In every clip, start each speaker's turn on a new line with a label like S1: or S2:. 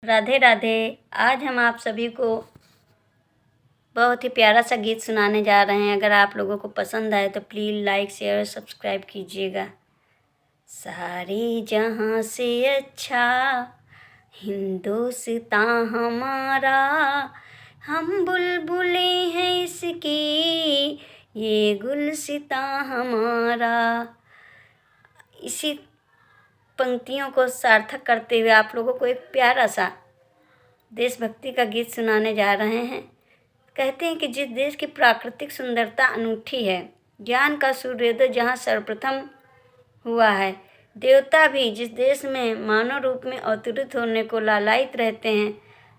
S1: राधे राधे। आज हम आप सभी को बहुत ही प्यारा सा गीत सुनाने जा रहे हैं। अगर आप लोगों को पसंद आए तो प्लीज़ लाइक शेयर और सब्सक्राइब कीजिएगा। सारे जहाँ से अच्छा हिंदुस्तान हमारा, हम बुलबुलें हैं इसकी, ये गुलसितां हमारा। इसी पंक्तियों को सार्थक करते हुए आप लोगों को एक प्यारा सा देशभक्ति का गीत सुनाने जा रहे हैं। कहते हैं कि जिस देश की प्राकृतिक सुंदरता अनूठी है, ज्ञान का सूर्योदय जहाँ सर्वप्रथम हुआ है, देवता भी जिस देश में मानव रूप में अवतरित होने को लालायित रहते हैं,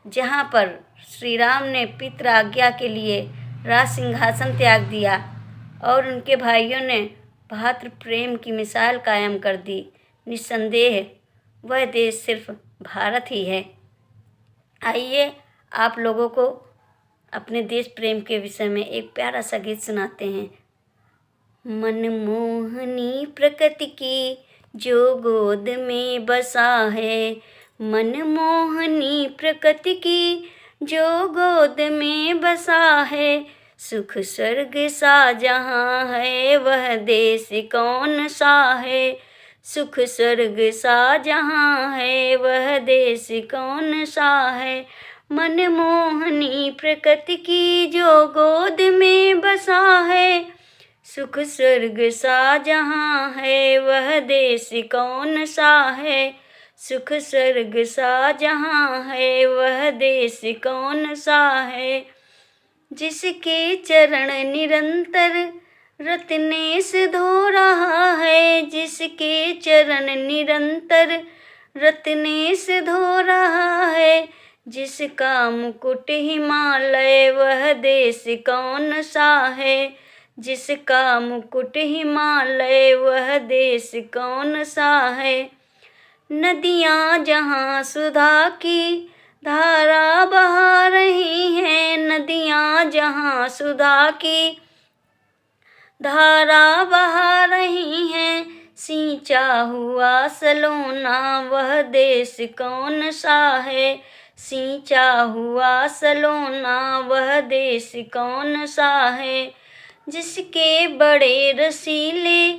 S1: जहाँ पर श्री राम ने पितृ आज्ञा के लिए राज सिंहासन त्याग दिया और उनके भाइयों ने भातृ प्रेम की मिसाल कायम कर दी, निस्संदेह वह देश सिर्फ भारत ही है। आइए आप लोगों को अपने देश प्रेम के विषय में एक प्यारा सा गीत सुनाते हैं। मनमोहनी प्रकृति की जो गोद में बसा है, मनमोहनी प्रकृति की जो गोद में बसा है, सुख स्वर्ग सा जहाँ है वह देश कौन सा है, सुख स्वर्ग सा जहाँ है वह देश कौन सा है, मनमोहनी प्रकृति की जो गोद में बसा है, सुख स्वर्ग सा जहाँ है वह देश कौन सा है, सुख स्वर्ग सा जहाँ है वह देश कौन सा है, जिसके चरण निरंतर रत्नेस धो रहा है, जिसके चरण निरंतर रत्नेस धो रहा है, जिसका मुकुट हिमालय वह देश कौन सा है, जिसका मुकुट हिमालय वह देश कौन सा है, नदियाँ जहाँ सुधा की धारा बहा रही हैं, नदियाँ जहाँ सुधा की धारा बहा रही हैं, सींचा हुआ सलोना वह देश कौन सा है, सींचा हुआ सलोना वह देश कौन सा है, जिसके बड़े रसीले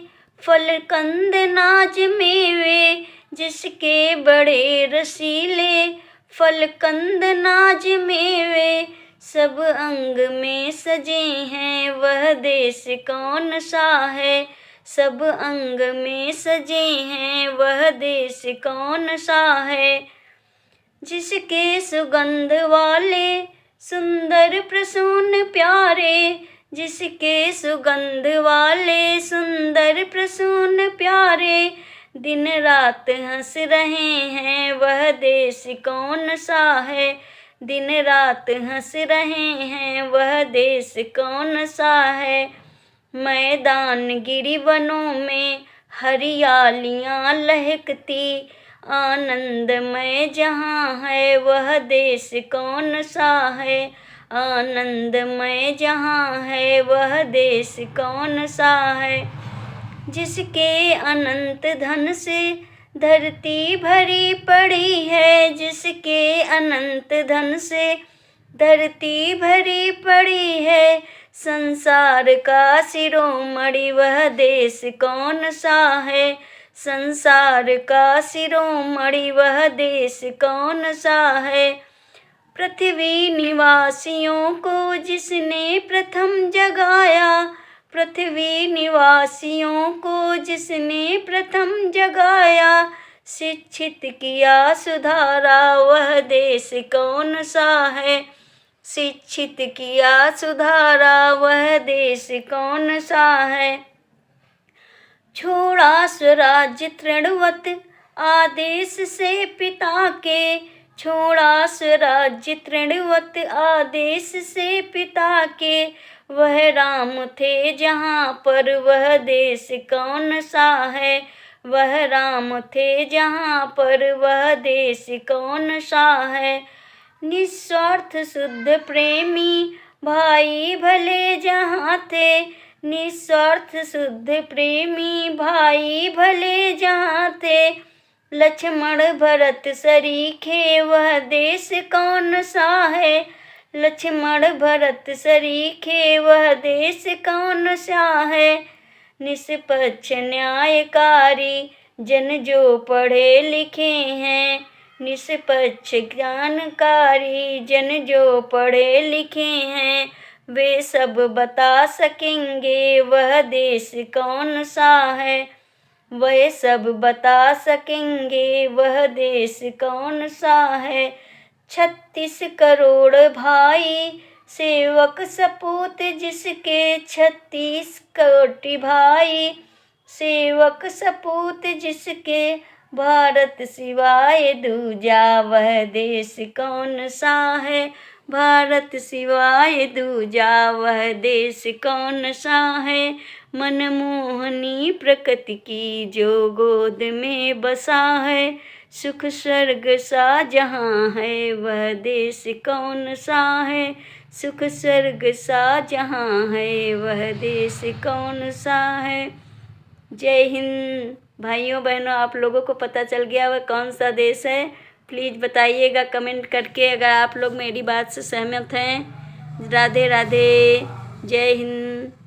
S1: फल कंद नाज मेवे, जिसके बड़े रसीले फल कंद नाज मेवे, सब अंग में सजे हैं वह देश कौन सा है, सब अंग में सजे हैं वह देश कौन सा है, जिसके सुगंध वाले सुंदर प्रसून प्यारे, जिसके सुगंध वाले सुंदर प्रसून प्यारे, दिन रात हंस रहे हैं वह देश कौन सा है, दिन रात हंस रहे हैं वह देश कौन सा है, मैदान गिरी वनों में हरियालियाँ लहकती, आनंदमय जहाँ है वह देश कौन सा है, आनंदमय जहाँ है वह देश कौन सा है, जिसके अनंत धन से धरती भरी पड़ी है, जिसके अनंत धन से धरती भरी पड़ी है, संसार का शिरोमणि वह देश कौन सा है, संसार का शिरोमणि वह देश कौन सा है, पृथ्वी निवासियों को जिसने प्रथम जगाया, पृथ्वी निवासियों को जिसने प्रथम जगाया, शिक्षित किया सुधारा वह देश कौन सा है, शिक्षित किया सुधारा वह देश कौन सा है, छोड़ा स्वराज्य तृणवत आदेश से पिता के, छोड़ा स्वराज्य तृणवत आदेश से पिता के, वह राम थे जहाँ पर वह देश कौन सा है, वह राम थे जहाँ पर वह देश कौन सा है, निस्वार्थ शुद्ध प्रेमी भाई भले जहाँ थे, निस्वार्थ शुद्ध प्रेमी भाई भले जहाँ थे, लक्ष्मण भरत सरीखे वह देश कौन सा है। लक्ष्मण भरत सरीखे वह देश कौन सा है। निष्पक्ष न्यायकारी जन जो पढ़े लिखे हैं। निष्पक्ष ज्ञानकारी जन जो पढ़े लिखे हैं। वे सब बता सकेंगे वह देश कौन सा है। वह सब बता सकेंगे वह देश कौन सा है। 36 करोड़ भाई सेवक सपूत जिसके। 36 कोटि भाई सेवक सपूत जिसके। भारत सिवाय दूजा वह देश कौन सा है। भारत सिवाय दूजा वह देश कौन सा है। मनमोहनी प्रकृति की जो गोद में बसा है। सुख स्वर्ग सा जहाँ है वह देश कौन सा है। सुख स्वर्ग सा जहाँ है वह देश कौन सा है। जय हिंद। भाइयों बहनों, आप लोगों को पता चल गया वह कौन सा देश है। प्लीज़ बताइएगा कमेंट करके अगर आप लोग मेरी बात से सहमत हैं। राधे राधे। जय हिंद।